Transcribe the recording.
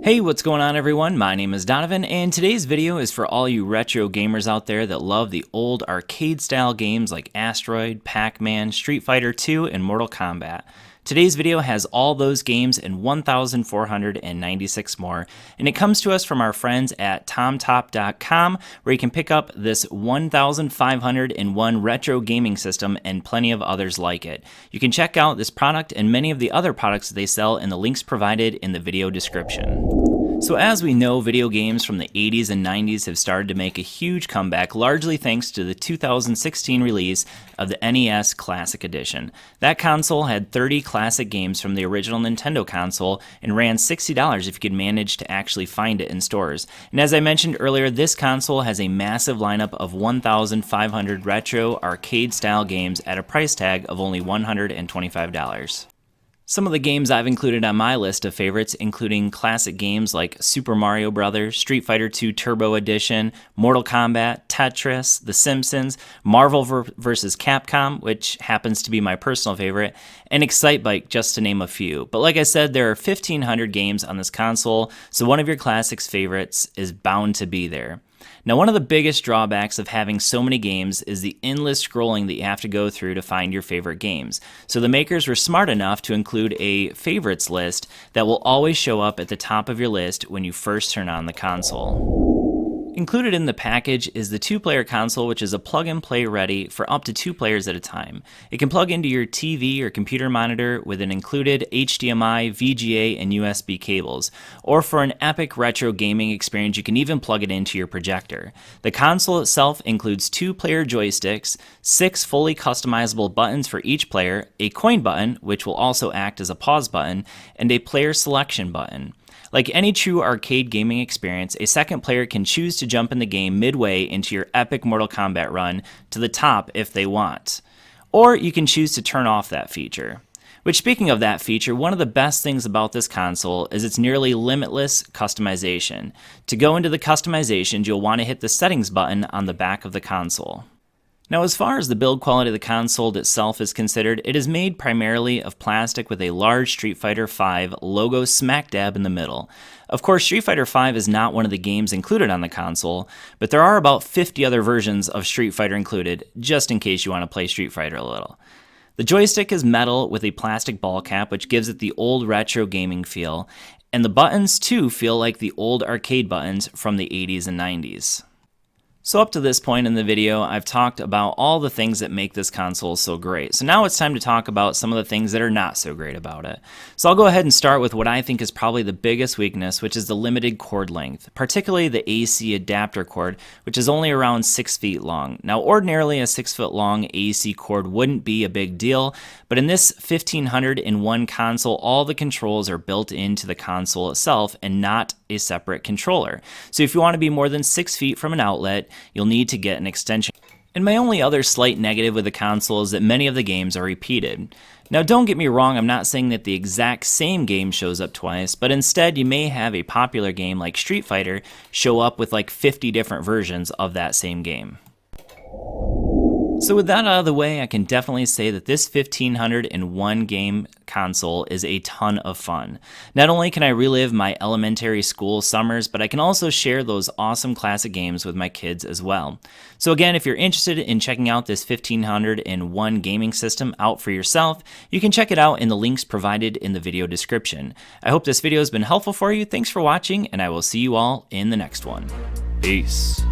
Hey, what's going on everyone? My name is Donovan, and today's video is for all you retro gamers out there that love the old arcade-style games like Asteroid, Pac-Man, Street Fighter 2, and Mortal Kombat. Today's video has all those games and 1,496 more, and it comes to us from our friends at TomTop.com, where you can pick up this 1,501 retro gaming system and plenty of others like it. You can check out this product and many of the other products that they sell in the links provided in the video description. So as we know, video games from the 80s and 90s have started to make a huge comeback, largely thanks to the 2016 release of the Nes Classic Edition. That console had 30 classic games from the original Nintendo console and ran $60 if you could manage to actually find it in stores. And as I mentioned earlier, this console has a massive lineup of 1,500 retro arcade-style games at a price tag of only $125. Some of the games I've included on my list of favorites, including classic games like Super Mario Bros., Street Fighter 2 Turbo Edition, Mortal Kombat, Tetris, The Simpsons, Marvel vs. Capcom, which happens to be my personal favorite, and Excitebike, just to name a few. But like I said, there are 1,500 games on this console, so one of your classics favorites is bound to be there. Now, one of the biggest drawbacks of having so many games is the endless scrolling that you have to go through to find your favorite games. So the makers were smart enough to include a favorites list that will always show up at the top of your list when you first turn on the console. Included in the package is the 2-player console, which is a plug-and-play ready for up to 2 players at a time. It can plug into your TV or computer monitor with an included HDMI, VGA, and USB cables. Or for an epic retro gaming experience, you can even plug it into your projector. The console itself includes 2-player joysticks, 6 fully customizable buttons for each player, a coin button, which will also act as a pause button, and a player selection button. Like any true arcade gaming experience, a second player can choose to jump in the game midway into your epic Mortal Kombat run to the top if they want. Or you can choose to turn off that feature. Which, speaking of that feature, one of the best things about this console is its nearly limitless customization. To go into the customizations, you'll want to hit the settings button on the back of the console. Now, as far as the build quality of the console itself is considered, it is made primarily of plastic with a large Street Fighter V logo smack dab in the middle. Of course, Street Fighter V is not one of the games included on the console, but there are about 50 other versions of Street Fighter included, just in case you want to play Street Fighter a little. The joystick is metal with a plastic ball cap, which gives it the old retro gaming feel, and the buttons too feel like the old arcade buttons from the 80s and 90s. So up to this point in the video, I've talked about all the things that make this console so great. So now it's time to talk about some of the things that are not so great about it. So I'll go ahead and start with what I think is probably the biggest weakness, which is the limited cord length, particularly the AC adapter cord, which is only around 6 feet long. Now ordinarily a 6 foot long AC cord wouldn't be a big deal, but in this 1,501 console, all the controls are built into the console itself and not a separate controller. So if you want to be more than 6 feet from an outlet, you'll need to get an extension. And my only other slight negative with the console is that many of the games are repeated. Now don't get me wrong, I'm not saying that the exact same game shows up twice, but instead you may have a popular game like Street Fighter show up with like 50 different versions of that same game. So with that out of the way, I can definitely say that this 1,501 game console is a ton of fun. Not only can I relive my elementary school summers, but I can also share those awesome classic games with my kids as well. So again, if you're interested in checking out this 1,501 gaming system out for yourself, you can check it out in the links provided in the video description. I hope this video has been helpful for you. Thanks for watching, and I will see you all in the next one. Peace.